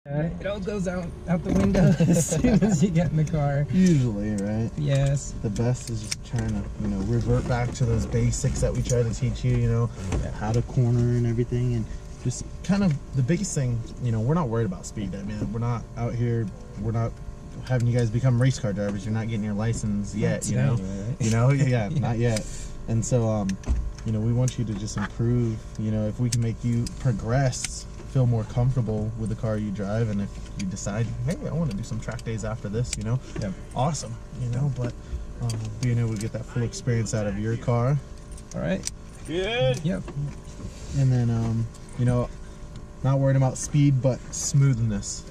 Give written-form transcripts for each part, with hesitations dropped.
It all goes out the window as soon as you get in the car. Usually, right? Yes. The best is just trying to, revert back to those basics that we try to teach you, how to corner and everything. And just kind of the biggest thing, we're not worried about speed. I mean, we're not out here, we're not having you guys become race car drivers. You're not getting your license yet, Today, right? Yeah, not yet. And so, we want you to just improve, if we can make you progress, feel more comfortable with the car you drive, and if you decide, hey, I want to do some track days after this, awesome, but being able to get that full experience out of your car. All right. Good. Yep. And then, not worrying about speed, but smoothness.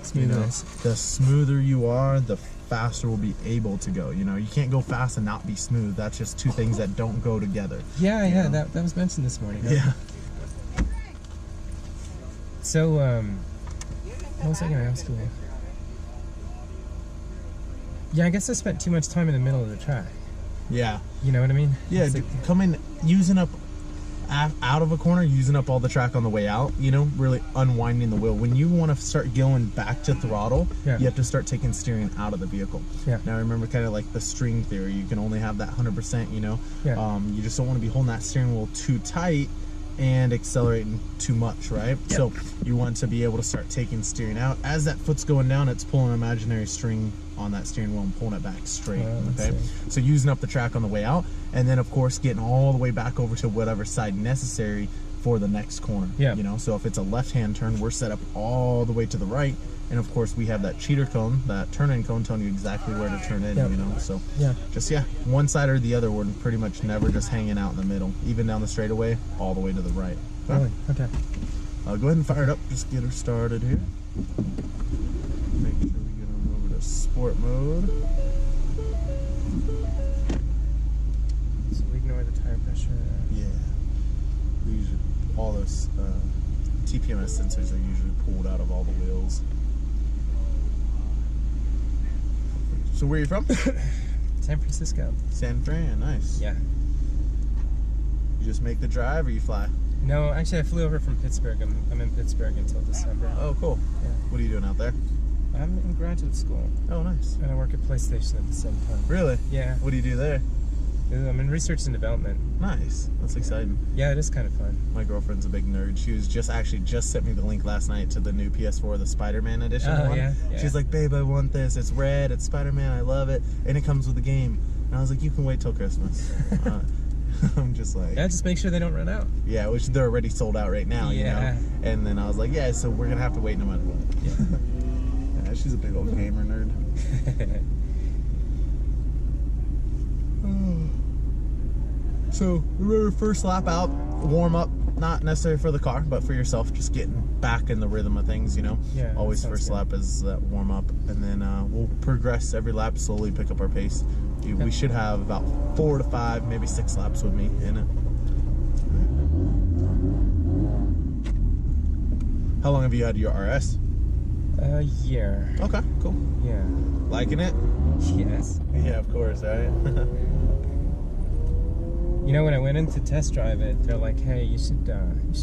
The smoother you are, the faster we'll be able to go. You can't go fast and not be smooth. That's just two things that don't go together. Yeah, that was mentioned this morning. Huh? Yeah. So, what was I going to ask you? Yeah, I guess I spent too much time in the middle of the track. Yeah. You know what I mean? Yeah, coming, using up, out of a corner, using up all the track on the way out, really unwinding the wheel. When you want to start going back to throttle, you have to start taking steering out of the vehicle. Yeah. Now, remember kind of like the string theory. You can only have that 100%, You just don't want to be holding that steering wheel too tight and accelerating too much, right? Yep. So you want to be able to start taking steering out. As that foot's going down, it's pulling an imaginary string on that steering wheel and pulling it back straight, okay? So using up the track on the way out, and then of course getting all the way back over to whatever side necessary for the next corner. Yeah. So if it's a left-hand turn, we're set up all the way to the right, and of course we have that cheater cone, that turn-in cone telling you exactly where to turn in, so just one side or the other. We're pretty much never just hanging out in the middle, even down the straightaway all the way to the right. Really? Okay. I'll go ahead and fire it up, just get her started here. Make sure we get on over to sport mode. So we ignore the tire pressure. Yeah. We usually, all those TPMS sensors are usually pulled out of all the wheels. So where are you from? San Francisco. San Fran, nice. Yeah. You just make the drive or you fly? No, actually I flew over from Pittsburgh. I'm in Pittsburgh until December. Oh, cool. Yeah. What are you doing out there? I'm in graduate school. Oh, nice. And I work at PlayStation at the same time. Really? Yeah. What do you do there? I'm in research and development. Nice. That's exciting. Yeah, it is kind of fun. My girlfriend's a big nerd. She was just sent me the link last night to the new PS4, the Spider-Man edition one. Yeah. She's like, babe, I want this. It's red. It's Spider-Man. I love it. And it comes with a game. And I was like, you can wait till Christmas. I'm just like... Yeah, just make sure they don't run out. Yeah, which they're already sold out right now, And then I was like, yeah, so we're going to have to wait no matter what. Yeah. She's a big old gamer nerd. So, remember, first lap out, warm up, not necessary for the car, but for yourself, just getting back in the rhythm of things, Yeah. Always first lap is that warm up, and then we'll progress every lap, slowly pick up our pace. We should have about 4 to 5, maybe 6 laps with me in it. How long have you had your RS? A year. Okay, cool. Yeah. Liking it? Yes. Yeah, of course, right? When I went in to test drive it, they're like, hey, you should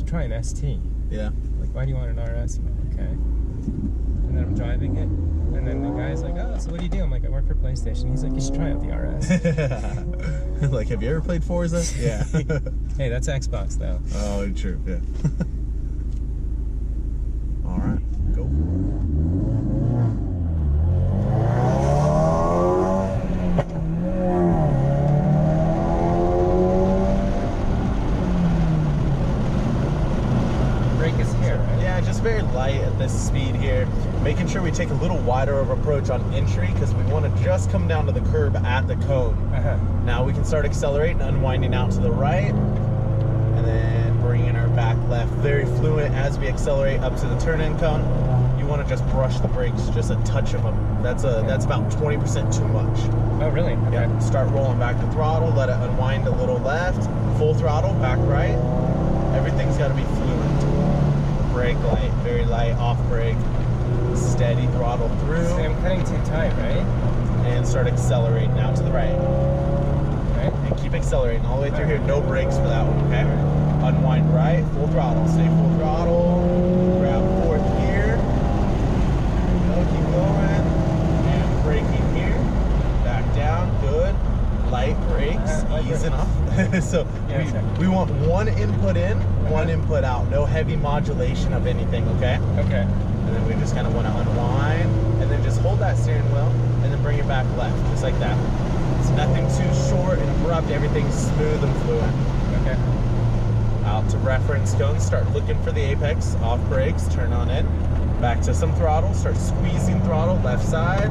try an ST. Yeah. Like, why do you want an RS? I'm like, okay. And then I'm driving it, and then the guy's like, oh, so what do you do? I'm like, I work for PlayStation. He's like, you should try out the RS. Like, have you ever played Forza? Yeah. Hey, that's Xbox, though. Oh, true, yeah. All right, go. Very light at this speed here, making sure we take a little wider of approach on entry because we want to just come down to the curb at the cone. Now we can start accelerating, unwinding out to the right, and then bringing our back left. Very fluent as we accelerate up to the turn-in cone. You want to just brush the brakes, just a touch of them. That's about 20% too much. Oh, really? Okay. Yeah. Start rolling back the throttle, let it unwind a little left, full throttle, back right. Everything's got to be fluent. Brake light, very light, off brake, steady throttle through. See, I'm cutting too tight, right? And start accelerating out to the right. Okay. And keep accelerating all the way through here. No brakes for that one, okay? Unwind right, full throttle. Stay full throttle. Grab fourth gear. So we want one input in, one input out. No heavy modulation of anything, okay? Okay. And then we just kind of want to unwind, and then just hold that steering wheel, and then bring it back left, just like that. It's nothing too short and abrupt. Everything's smooth and fluid. Okay. Out to reference cone. Start looking for the apex. Off brakes. Turn on in. Back to some throttle. Start squeezing throttle left side,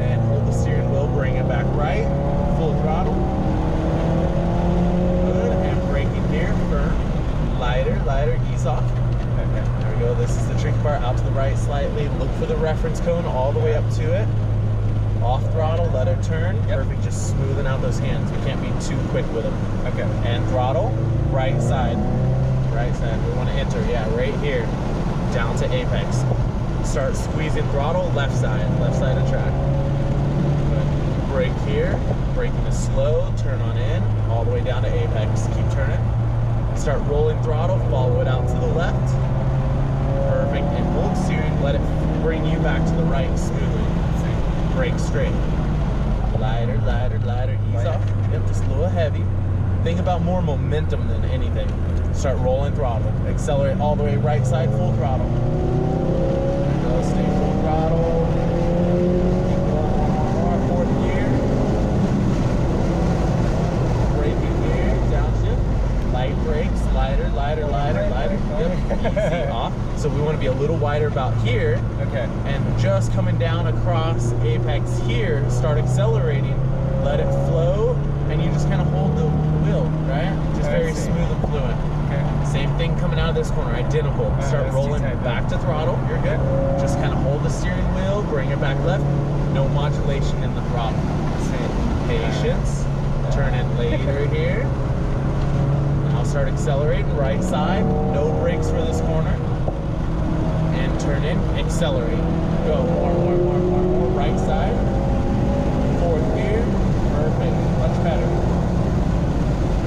and hold the steering wheel. Bring it back right. Full throttle. Good. And braking here. Firm. Lighter. Lighter. Ease off. Okay. There we go. This is the tricky part. Out to the right slightly. Look for the reference cone all the way up to it. Off throttle, let it turn. Yep. Perfect, just smoothing out those hands. We can't be too quick with them. Okay. And throttle, right side. Right side, we want to enter, yeah, right here. Down to apex. Start squeezing throttle, left side of track. Good. Brake here, braking is slow, turn on in, all the way down to apex. Keep turning. Start rolling throttle, follow it out to the left. Perfect, and hold steering, let it bring you back to the right smoothly. Brake straight. Lighter, lighter, lighter. Ease off. Yep, just a little heavy. Think about more momentum than anything. Start rolling throttle. Accelerate all the way right side, full throttle. There you go. Stay full throttle. Keep going more. Fourth gear. Braking gear. Downshift. Light brakes. Lighter, lighter, lighter, lighter. Yep. Easy off. So we want to be a little wider about here. Okay. And just coming down across apex here, start accelerating, let it flow, and you just kind of hold the wheel, right? Just very smooth and fluid. Okay. Same thing coming out of this corner, identical. Start rolling back to throttle. You're good. Just kind of hold the steering wheel, bring it back left. No modulation in the throttle. Patience. Turn in later here. Now start accelerating, right side. No brakes for this corner. And turn in, accelerate. Go, more, right side. Fourth gear, perfect, much better.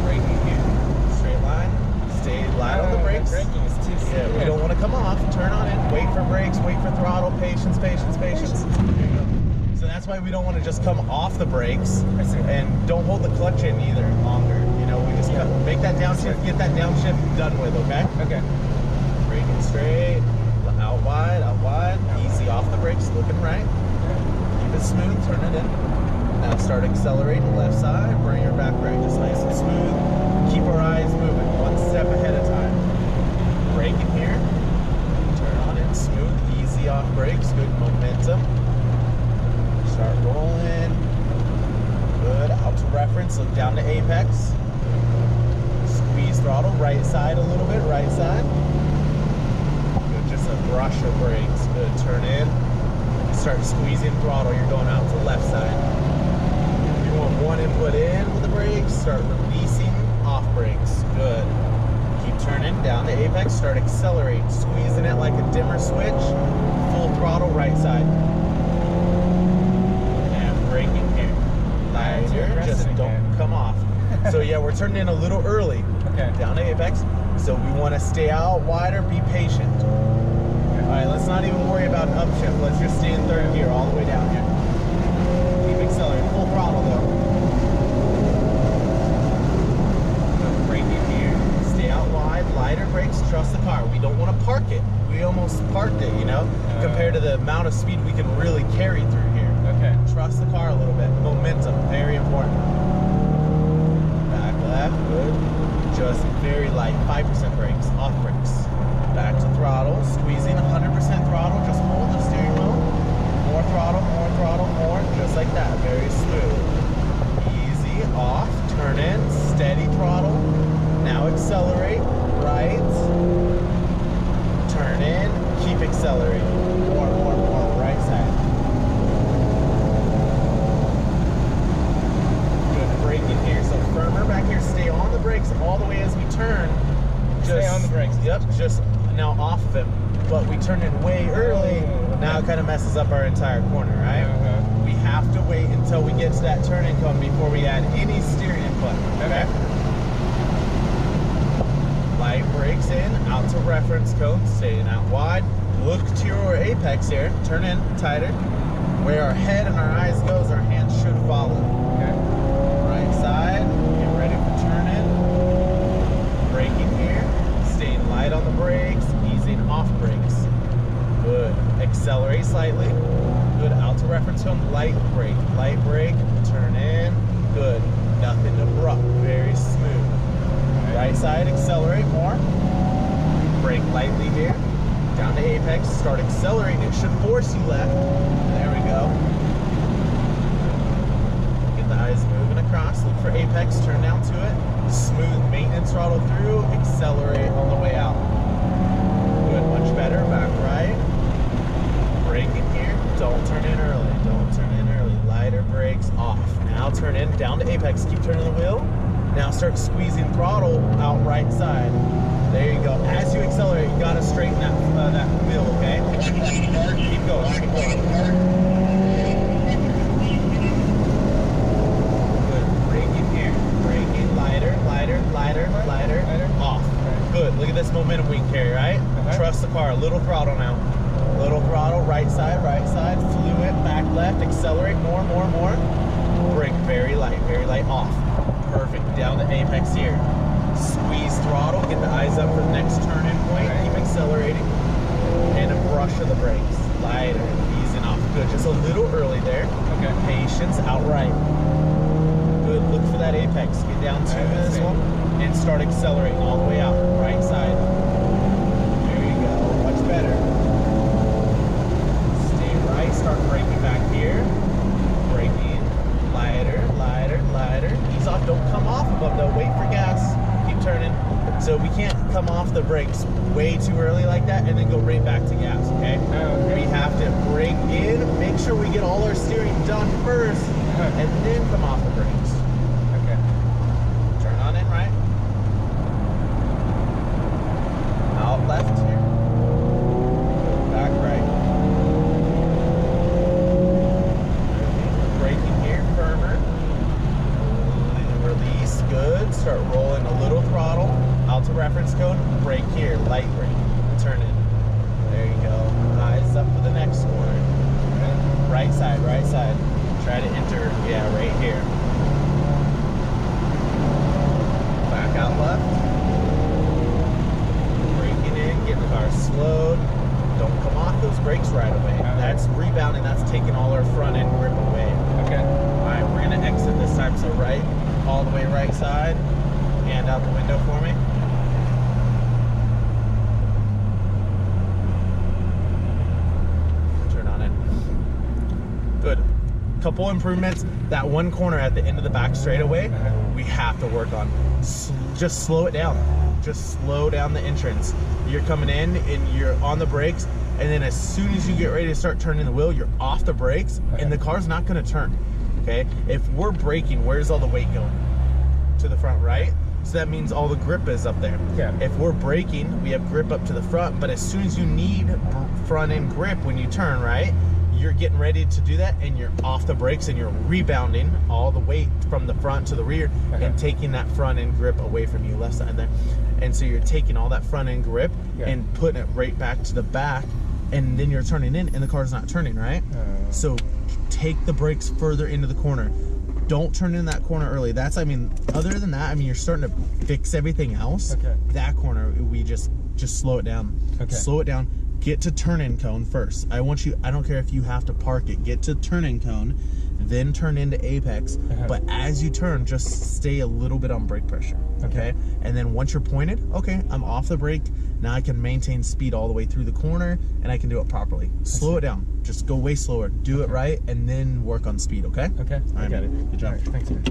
Braking here, straight line. Stay light on the brakes. Braking is too slow. Yeah, we don't want to come off. Turn on in, wait for brakes, wait for throttle, patience, patience, patience. So that's why we don't want to just come off the brakes, and don't hold the clutch in either longer. You know, we just make that downshift, get that downshift done with, okay? Okay. Braking straight. Out wide, easy off the brakes, looking right. Keep it smooth, turn it in. Now start accelerating left side, bring her back right, just nice and smooth. Keep our eyes moving, one step ahead of time. Braking here, turn on in, smooth, easy off brakes, good momentum. Start rolling, good, out to reference, look down to apex. Squeeze throttle, right side a little bit, right side. Brush your brakes. Good. Turn in. Start squeezing throttle. You're going out to the left side. You want one input in with the brakes. Start releasing off brakes. Good. Keep turning down to apex. Start accelerating. Squeezing it like a dimmer switch. Full throttle right side. And braking here. Lighter. Just don't come off. So yeah, we're turning in a little early. Okay. Down to apex. So we want to stay out wider. Be patient. All right, let's not even worry about an upshift. Let's just stay in third gear all the way down here. Keep accelerating, full throttle though. Braking here, stay out wide, lighter brakes, trust the car. We don't want to park it. We almost parked it, you know, compared to the amount of speed we can really carry through here. Okay. Trust the car a little bit. Momentum, very important. Back left, good. Just very light, 5% brakes, off brakes. Back to throttle, squeezing 100% throttle, just hold the steering wheel. More throttle, more, just like that, very smooth. Easy, off, turn in, steady throttle. Now accelerate, right. Turn in, keep accelerating. More, right side. Good, braking here, so firmer back here, stay on the brakes all the way as we turn. Stay on the brakes. Yep, just now off of him, but we turned in way early. Now it kind of messes up our entire corner, right? We have to wait until we get to that turning cone before we add any steering input. Okay. Light brakes in, out to reference cone, staying out wide. Look to your apex here. Turn in tighter. Where our head and our eyes goes, our hands should follow. Okay. Right side. Get ready for turn in. light on the brakes, easing off brakes. Good. Accelerate slightly. Good. Out to reference cone, light brake, turn in. Good. Nothing abrupt, very smooth. Right side, accelerate more. Brake lightly here. Down to apex, start accelerating. It should force you left. There we go. Get the eyes moving across. Look for apex, turn down to it. Smooth maintenance throttle through. Accelerate on the way out. Good, much better. Back right. Brake in here. Don't turn in early. Don't turn in early. Lighter brakes off. Now turn in down to apex. Keep turning the wheel. Now start squeezing throttle out right side. There you go. As you accelerate, you gotta straighten that wheel, okay? Keep going, keep going. Good. Brake in here. Brake in lighter, off. Good. Look at this momentum we can carry, right? Trust the car. Little throttle now. Little throttle, right side, fluid, back left, accelerate more. Brake very light, off. Perfect. Down to apex here. Squeeze throttle, get the eyes up for the next turn-in point. Keep accelerating. And a brush of the brakes. Lighter, easing off. Good. Just a little early there. Okay. Patience, outright. Good. Look for that apex. Get down to this one and start accelerating all the way out. Right side. There you go. Much better. Stay right. Start braking back here. Braking. Lighter. Ease off. Don't come off above though. Wait for gas. Keep turning. So we can't come off the brakes way too early like that and then go right back to gas, okay? We have to brake in, make sure we get all our steering done first, and then come off the brakes. Okay. Turn on in right. Out left here. Back right. Braking here, firmer. Release, good. Start rolling a little throttle. Out to reference cone, brake here, light brake. Turn in. There you go. Eyes up for the next corner. Right side. Try to enter, yeah, right here. Back out left. Braking in, get the car slowed. Don't come off those brakes right away. That's rebounding, that's taking all our front end grip away. Okay. All right, we're gonna exit this time, so right, all the way right side. Hand out the window for me. Turn on it. Good. Couple improvements. That one corner at the end of the back straightaway, we have to work on. Just slow it down. Just slow down the entrance. You're coming in and you're on the brakes, and then as soon as you get ready to start turning the wheel, you're off the brakes, and the car's not going to turn. Okay? If we're braking, where's all the weight going? To the front, right? So that means all the grip is up there. Yeah. If we're braking, we have grip up to the front, but as soon as you need front end grip when you turn, right, you're getting ready to do that and you're off the brakes and you're rebounding all the weight from the front to the rear and taking that front end grip away from you, left side there. And so you're taking all that front end grip and putting it right back to the back, and then you're turning in and the car's not turning, right? So take the brakes further into the corner. Don't turn in that corner early. That's, I mean, other than that, I mean, you're starting to fix everything else. That corner, we just slow it down. Slow it down. Get to turn-in cone first. I want you, I don't care if you have to park it, get to turn-in cone, then turn into apex. But as you turn, just stay a little bit on brake pressure, okay? And then once you're pointed, okay, I'm off the brake. Now I can maintain speed all the way through the corner, and I can do it properly. Slow it down. Just go way slower. Do it right, and then work on speed, okay? Okay, All right, I got it. Good job. All right, thanks, man.